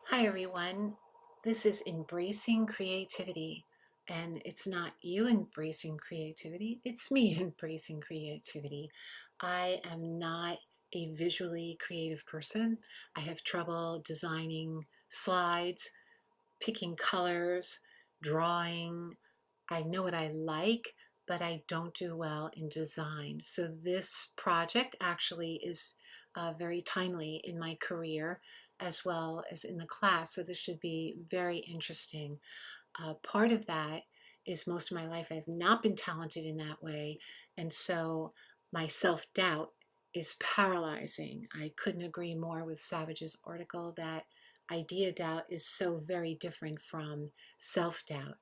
Hi everyone, this is Embracing Creativity, and it's not you embracing creativity, it's me embracing creativity. I am not a visually creative person. I have trouble designing slides, picking colors, drawing. I know what I like, but I don't do well in design. So this project actually is very timely in my career as well as in the class. So this should be very interesting. Part of that is most of my life I've not been talented in that way. And so my self-doubt is paralyzing. I couldn't agree more with Savage's article that idea doubt is so very different from self-doubt.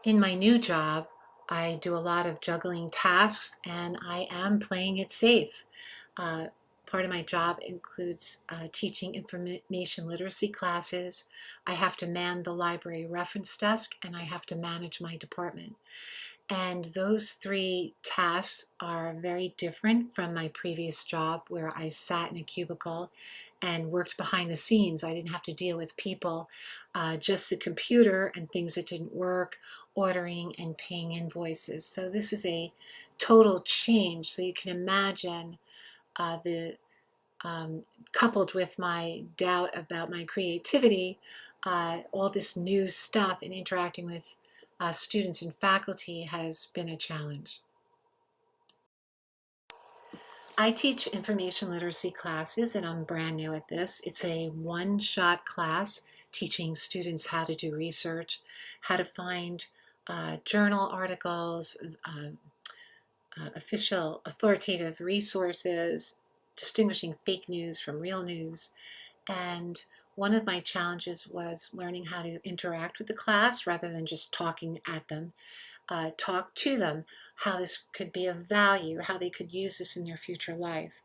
In my new job, I do a lot of juggling tasks and I am playing it safe. Uh, Part of my job includes teaching information literacy classes. I have to man the library reference desk and I have to manage my department. And those three tasks are very different from my previous job where I sat in a cubicle and worked behind the scenes. I didn't have to deal with people, just the computer and things that didn't work, ordering and paying invoices. So this is a total change. So you can imagine the coupled with my doubt about my creativity, all this new stuff and interacting with students and faculty has been a challenge. I teach information literacy classes and I'm brand new at this. It's a one-shot class teaching students how to do research, how to find journal articles, official authoritative resources, distinguishing fake news from real news. And one of my challenges was learning how to interact with the class rather than just talking at them, talk to them, how this could be of value, how they could use this in their future life.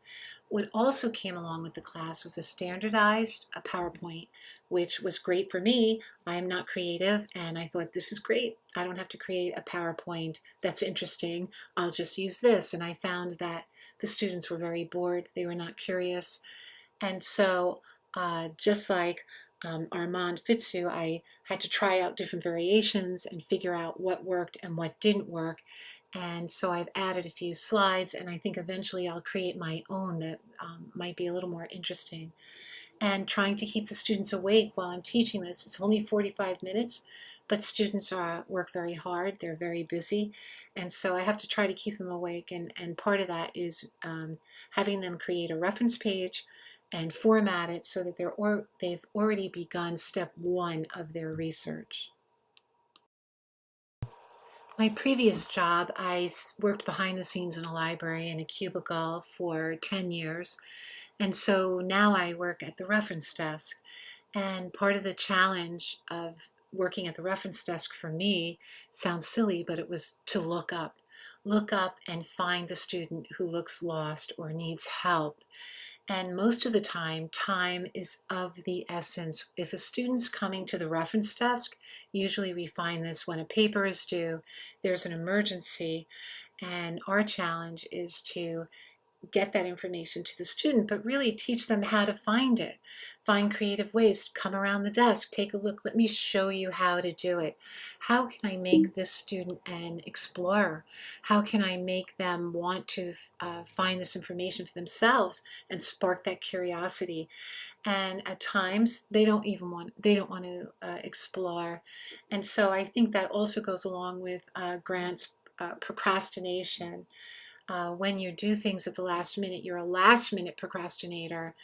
What also came along with the class was a standardized PowerPoint, which was great for me. I am not creative, and I thought this is great. I don't have to create a PowerPoint that's interesting. I'll just use this. And I found that the students were very bored. They were not curious. And so just like Armand Fitsu, I had to try out different variations and figure out what worked and what didn't work. And so I've added a few slides, and I think eventually I'll create my own that might be a little more interesting. And trying to keep the students awake while I'm teaching this. It's only 45 minutes, but students work very hard. They're very busy. And so I have to try to keep them awake. And part of that is having them create a reference page and format it so that they've already begun step one of their research. My previous job, I worked behind the scenes in a library in a cubicle for 10 years. And so now I work at the reference desk. And part of the challenge of working at the reference desk for me sounds silly, but it was to look up and find the student who looks lost or needs help. And most of the time is of the essence. If a student's coming to the reference desk, usually we find this when a paper is due, there's an emergency, and our challenge is to get that information to the student, but really teach them how to find it. Find creative ways to come around the desk, take a look, let me show you how to do it. How can I make this student an explorer? How can I make them want to find this information for themselves and spark that curiosity? And at times they don't want to explore. And so I think that also goes along with Grant's procrastination. When you do things at the last minute, you're a last minute procrastinator.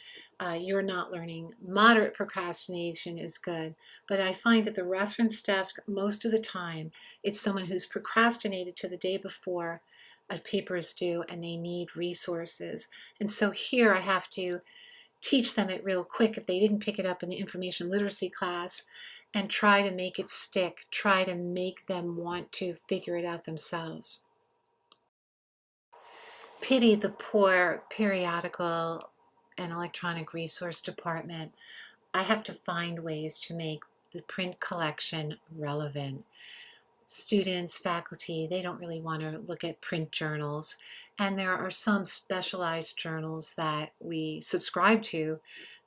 You're not learning. Moderate procrastination is good. But I find at the reference desk, most of the time, it's someone who's procrastinated to the day before a paper is due and they need resources. And so here I have to teach them it real quick if they didn't pick it up in the information literacy class and try to make it stick, try to make them want to figure it out themselves. Pity the poor periodical and electronic resource department. I have to find ways to make the print collection relevant. Students, faculty, they don't really want to look at print journals. And there are some specialized journals that we subscribe to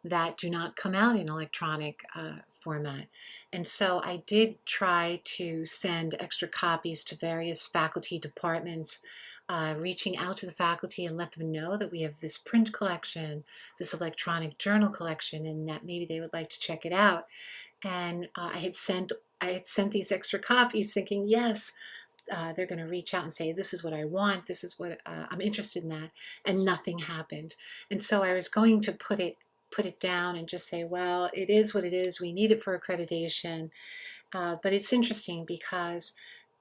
that do not come out in electronic format. And so I did try to send extra copies to various faculty departments, reaching out to the faculty and let them know that we have this print collection, this electronic journal collection, and that maybe they would like to check it out. And I had sent these extra copies thinking, yes, they're going to reach out and say, this is what I want, this is what I'm interested in that, and nothing happened. And so I was going to put it down and just say, well, it is what it is. We need it for accreditation. But it's interesting because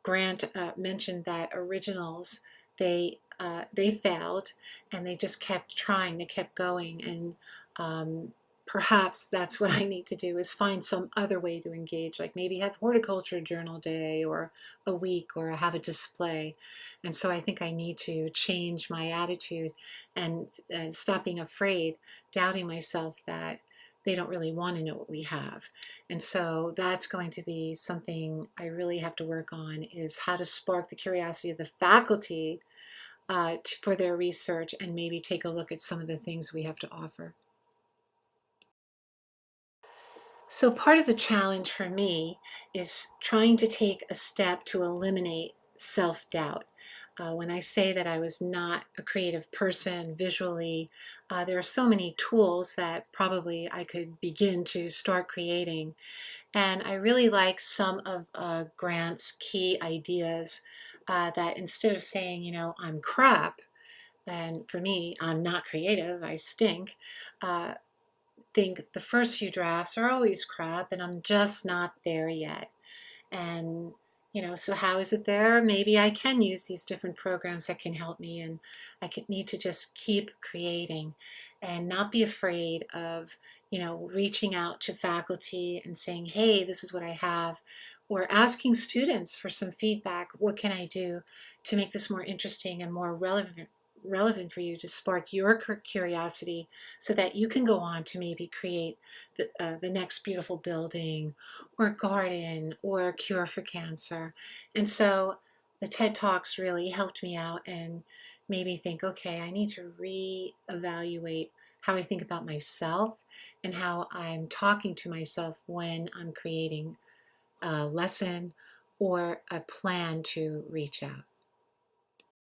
Grant mentioned that originals, they failed, and they just kept trying, they kept going, and perhaps that's what I need to do, is find some other way to engage, like maybe have horticulture journal day or a week, or have a display. And so I think I need to change my attitude and stop being afraid, doubting myself that they don't really want to know what we have. And so that's going to be something I really have to work on, is how to spark the curiosity of the faculty for their research, and maybe take a look at some of the things we have to offer. So part of the challenge for me is trying to take a step to eliminate self-doubt. When I say that I was not a creative person visually, there are so many tools that probably I could begin to start creating. And I really like some of Grant's key ideas, that instead of saying, I'm crap, and for me, I'm not creative, I stink, uh, think the first few drafts are always crap and I'm just not there yet. And, so how is it there? Maybe I can use these different programs that can help me, and I could need to just keep creating and not be afraid of, reaching out to faculty and saying, hey, this is what I have, or asking students for some feedback. What can I do to make this more interesting and more relevant for you, to spark your curiosity, so that you can go on to maybe create the next beautiful building or garden or cure for cancer. And so the TED Talks really helped me out and made me think, okay, I need to reevaluate how I think about myself and how I'm talking to myself when I'm creating a lesson or a plan to reach out.